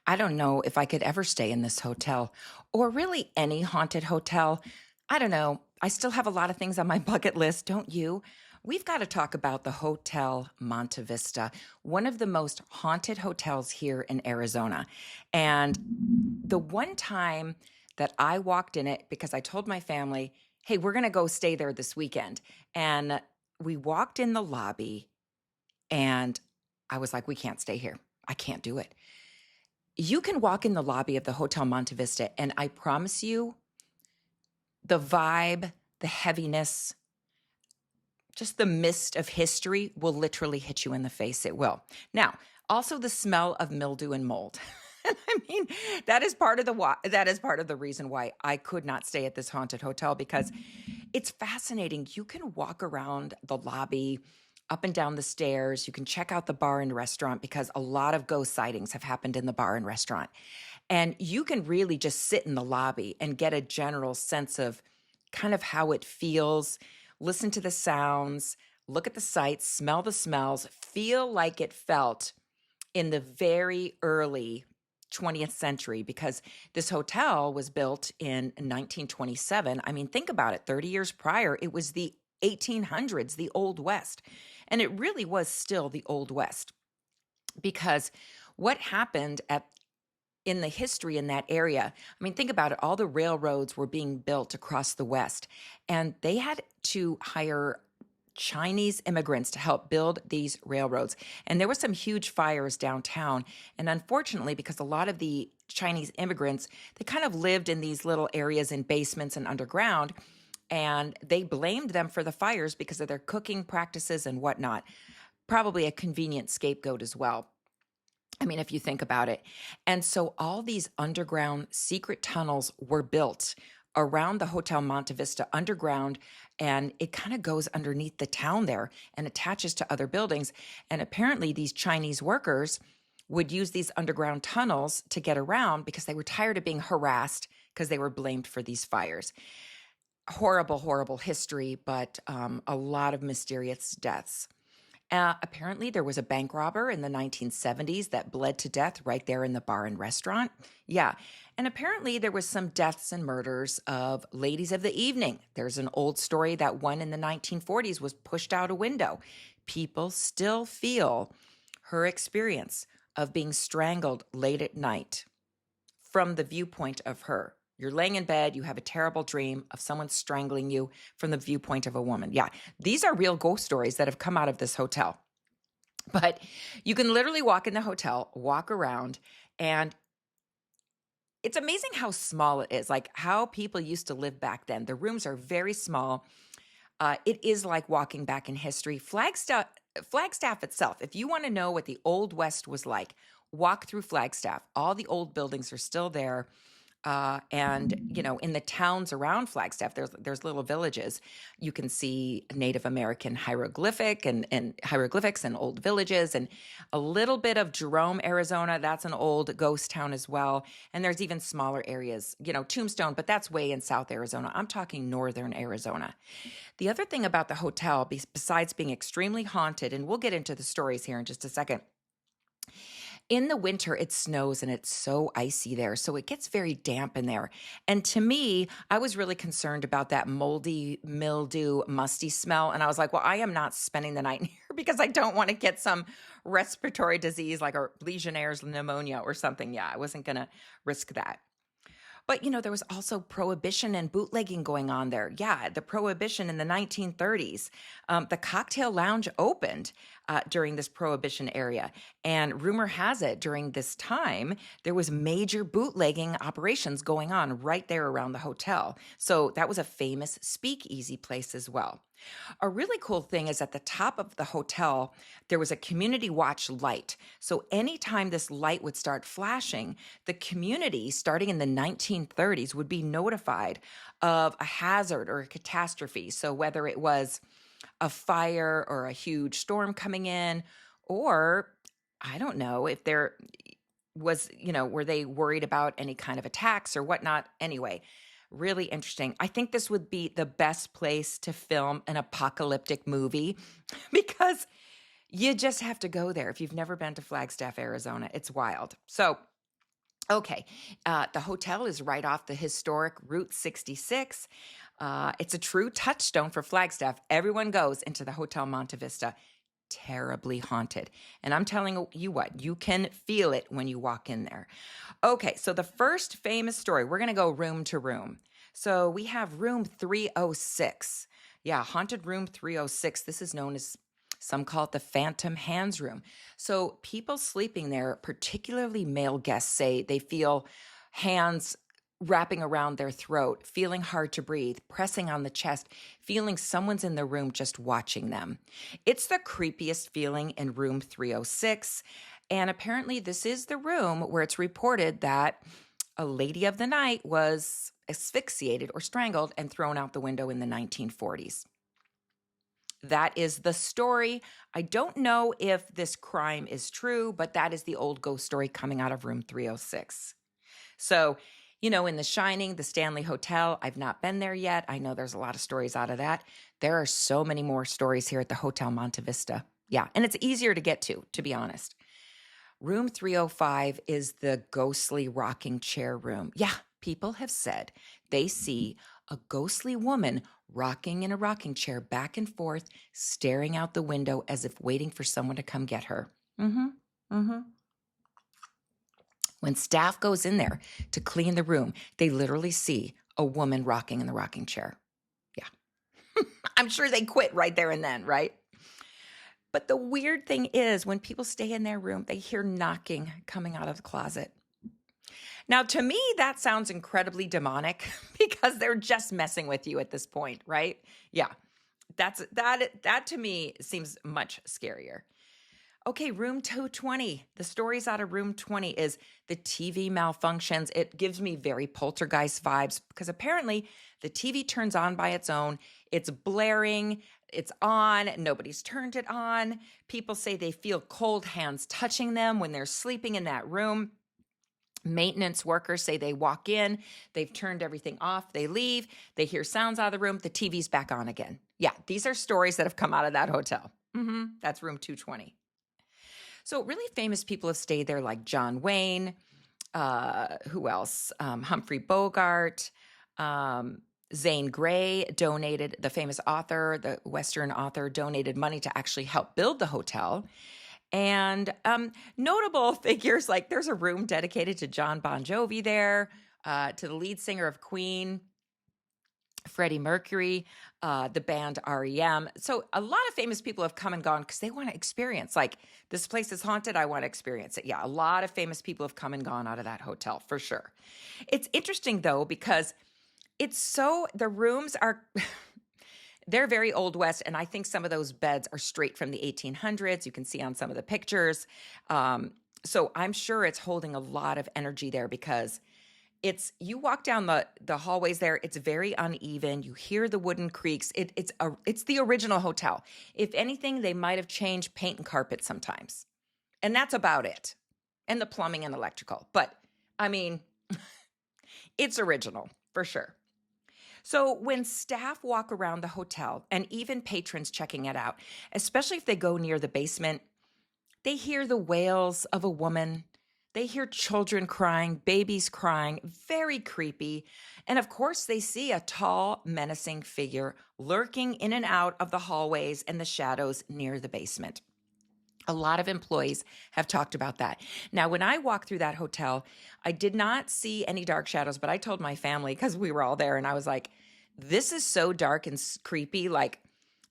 I don't know if I could ever stay in this hotel or really any haunted hotel. I don't know. I still have a lot of things on my bucket list, don't you? We've got to talk about the Hotel Monte Vista, one of the most haunted hotels here in Arizona. And the one time that I walked in it, because I told my family, hey, we're going to go stay there this weekend. And we walked in the lobby and I was like, we can't stay here. I can't do it. You can walk in the lobby of the Hotel Monte Vista, and I promise you, the vibe, the heaviness, just the mist of history will literally hit you in the face. It will. Now, also the smell of mildew and mold. I mean, that is part of the reason why I could not stay at this haunted hotel because it's fascinating. You can walk around the lobby, up and down the stairs. You can check out the bar and restaurant because a lot of ghost sightings have happened in the bar and restaurant. And you can really just sit in the lobby and get a general sense of kind of how it feels, listen to the sounds, look at the sights, smell the smells, feel like it felt in the very early 20th century because this hotel was built in 1927. I mean, think about it. 30 years prior, it was the 1800s, the Old West. And it really was still the Old West because what happened in the history in that area, I mean, think about it. All the railroads were being built across the West, and they had to hire Chinese immigrants to help build these railroads. And there were some huge fires downtown. And unfortunately, because a lot of the Chinese immigrants, they kind of lived in these little areas in basements and underground, and they blamed them for the fires because of their cooking practices and whatnot. Probably a convenient scapegoat as well. I mean, if you think about it. And so all these underground secret tunnels were built around the Hotel Monte Vista underground, and it kind of goes underneath the town there and attaches to other buildings. And apparently, these Chinese workers would use these underground tunnels to get around because they were tired of being harassed because they were blamed for these fires. Horrible, horrible history, but a lot of mysterious deaths. Apparently, there was a bank robber in the 1970s that bled to death right there in the bar and restaurant. Yeah. And apparently, there was some deaths and murders of ladies of the evening. There's an old story that one in the 1940s was pushed out a window. People still feel her experience of being strangled late at night from the viewpoint of her. You're laying in bed, you have a terrible dream of someone strangling you from the viewpoint of a woman. Yeah, these are real ghost stories that have come out of this hotel. But you can literally walk in the hotel, walk around, and it's amazing how small it is, like how people used to live back then. The rooms are very small. It is like walking back in history. Flagstaff itself, if you want to know what the Old West was like, walk through Flagstaff. All the old buildings are still there. In the towns around Flagstaff, there's little villages. You can see Native American and hieroglyphics and old villages, and a little bit of Jerome, Arizona. That's an old ghost town as well. And there's even smaller areas, Tombstone, but that's way in South Arizona. I'm talking northern Arizona. The other thing about the hotel, besides being extremely haunted, and we'll get into the stories here in just a second. In the winter, it snows and it's so icy there. So it gets very damp in there. And to me, I was really concerned about that moldy, mildew, musty smell. And I was like, well, I am not spending the night in here because I don't want to get some respiratory disease like a Legionnaire's pneumonia or something. Yeah, I wasn't going to risk that. But, there was also prohibition and bootlegging going on there. Yeah, the prohibition in the 1930s. The cocktail lounge opened during this prohibition area. And rumor has it during this time, there was major bootlegging operations going on right there around the hotel. So that was a famous speakeasy place as well. A really cool thing is at the top of the hotel, there was a community watch light. So anytime this light would start flashing, the community, starting in the 1930s, would be notified of a hazard or a catastrophe. So whether it was a fire or a huge storm coming in, or I don't know if there was, were they worried about any kind of attacks or whatnot? Anyway, really interesting. I think this would be the best place to film an apocalyptic movie because you just have to go there. If you've never been to Flagstaff, Arizona, it's wild. So Okay, the hotel is right off the historic Route 66. It's a true touchstone for Flagstaff. Everyone goes into the Hotel Monte Vista. Terribly haunted. And I'm telling you what, you can feel it when you walk in there. Okay, so the first famous story, we're going to go room to room. So we have room 306. Yeah, haunted room 306. This is known as, some call it the Phantom Hands Room. So people sleeping there, particularly male guests, say they feel hands wrapping around their throat, feeling hard to breathe, pressing on the chest, feeling someone's in the room just watching them. It's the creepiest feeling in room 306. And apparently, this is the room where it's reported that a lady of the night was asphyxiated or strangled and thrown out the window in the 1940s. That is the story. I don't know if this crime is true, but that is the old ghost story coming out of room 306. So, in The Shining, the Stanley Hotel, I've not been there yet. I know there's a lot of stories out of that. There are so many more stories here at the Hotel Monte Vista. Yeah, and it's easier to get to be honest. Room 305 is the ghostly rocking chair room. Yeah, people have said they see a ghostly woman rocking in a rocking chair back and forth, staring out the window as if waiting for someone to come get her. When staff goes in there to clean the room, they literally see a woman rocking in the rocking chair. Yeah. I'm sure they quit right there and then, right? But the weird thing is, when people stay in their room, they hear knocking coming out of the closet. Now, to me, that sounds incredibly demonic because they're just messing with you at this point, right? Yeah. That to me seems much scarier. Okay, room 220. The stories out of room 20 is the TV malfunctions. It gives me very poltergeist vibes because apparently the TV turns on by its own. It's blaring, it's on, nobody's turned it on. People say they feel cold hands touching them when they're sleeping in that room. Maintenance workers say they walk in, they've turned everything off, they leave, they hear sounds out of the room, the TV's back on again. Yeah, these are stories that have come out of that hotel. That's room 220. So really famous people have stayed there, like John Wayne. Who else? Humphrey Bogart. Zane Grey donated, the famous author, the Western author, donated money to actually help build the hotel. And notable figures, like there's a room dedicated to John Bon Jovi there, to the lead singer of Queen, Freddie Mercury, the band REM. So a lot of famous people have come and gone because they want to experience, like, this place is haunted, I want to experience it. Yeah, a lot of famous people have come and gone out of that hotel, for sure. It's interesting, though, because the rooms are, they're very Old West, and I think some of those beds are straight from the 1800s. You can see on some of the pictures. So I'm sure it's holding a lot of energy there because you walk down the hallways there, it's very uneven. You hear the wooden creaks. It's the original hotel. If anything, they might have changed paint and carpet sometimes. And that's about it. And the plumbing and electrical. But I mean, it's original for sure. So when staff walk around the hotel and even patrons checking it out, especially if they go near the basement, they hear the wails of a woman. They hear children crying, babies crying, very creepy. And of course, they see a tall, menacing figure lurking in and out of the hallways and the shadows near the basement. A lot of employees have talked about that. Now, when I walked through that hotel, I did not see any dark shadows, but I told my family, because we were all there, and I was like, this is so dark and creepy. Like,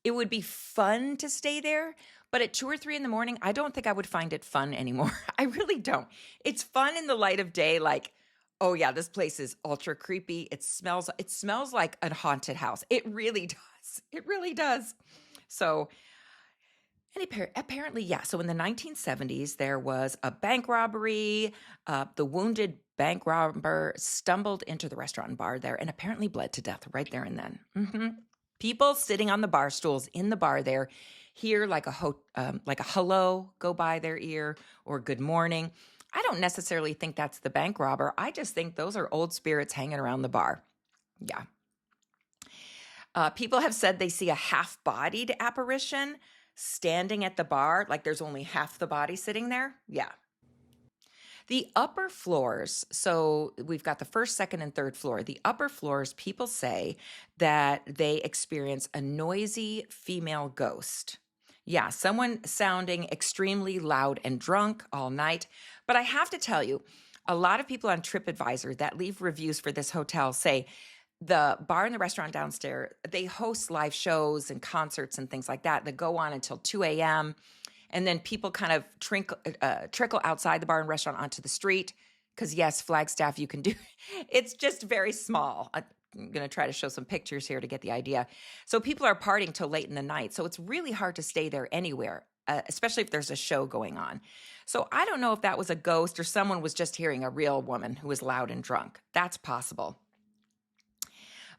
it would be fun to stay there, but at 2 or 3 in the morning, I don't think I would find it fun anymore. I really don't. It's fun in the light of day, like, oh yeah, this place is ultra creepy. It smells like a haunted house. It really does. It really does. So, and apparently, yeah. So in the 1970s, there was a bank robbery. The wounded bank robber stumbled into the restaurant and bar there and apparently bled to death right there and then. People sitting on the bar stools in the bar there hear like a hello go by their ear or good morning. I don't necessarily think that's the bank robber. I just think those are old spirits hanging around the bar. Yeah. People have said they see a half-bodied apparition standing at the bar, like there's only half the body sitting there. Yeah. The upper floors, so we've got the first, second, and third floor. The upper floors, people say that they experience a noisy female ghost. Yeah, someone sounding extremely loud and drunk all night. But I have to tell you, a lot of people on TripAdvisor that leave reviews for this hotel say the bar and the restaurant downstairs, they host live shows and concerts and things like that go on until 2 a.m. And then people kind of trickle outside the bar and restaurant onto the street. Because, yes, Flagstaff, you can do it's just very small. I'm going to try to show some pictures here to get the idea. So people are partying till late in the night. So it's really hard to stay there anywhere, especially if there's a show going on. So I don't know if that was a ghost or someone was just hearing a real woman who was loud and drunk. That's possible.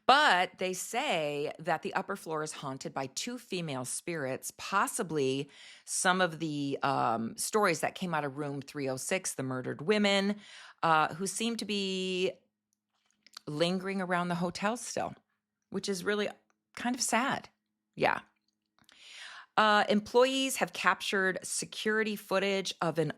But they say that the upper floor is haunted by two female spirits, possibly some of the stories that came out of room 306, the murdered women, who seem to be lingering around the hotel still, which is really kind of sad. Yeah. Employees have captured security footage of an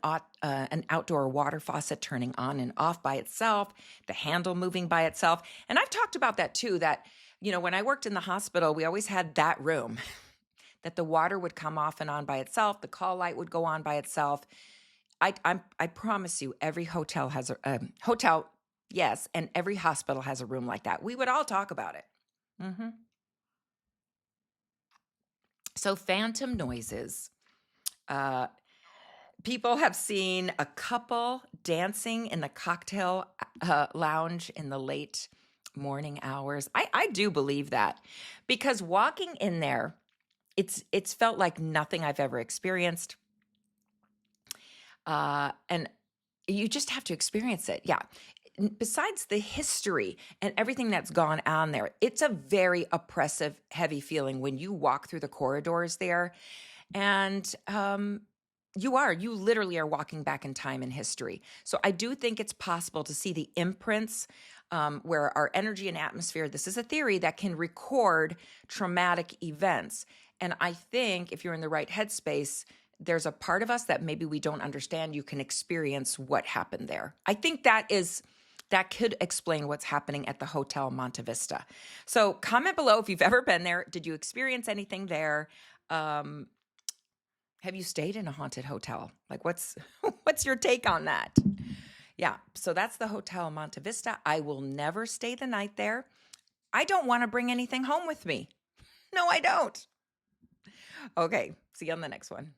outdoor water faucet turning on and off by itself, the handle moving by itself. And I've talked about that too, that, when I worked in the hospital, we always had that room that the water would come off and on by itself. The call light would go on by itself. I promise you, every hotel has a hotel, yes, and every hospital has a room like that. We would all talk about it. Mm-hmm. So phantom noises. Uh, People have seen a couple dancing in the cocktail lounge in the late morning hours. I do believe that because walking in there, it's felt like nothing I've ever experienced. And you just have to experience it. Yeah. Besides the history and everything that's gone on there, it's a very oppressive, heavy feeling when you walk through the corridors there. And you literally are walking back in time in history. So I do think it's possible to see the imprints where our energy and atmosphere, this is a theory that can record traumatic events. And I think if you're in the right headspace, there's a part of us that maybe we don't understand. You can experience what happened there. I think that could explain what's happening at the Hotel Monte Vista. So comment below if you've ever been there. Did you experience anything there? Have you stayed in a haunted hotel? Like what's your take on that? Yeah, so that's the Hotel Monte Vista. I will never stay the night there. I don't want to bring anything home with me. No, I don't. Okay, see you on the next one.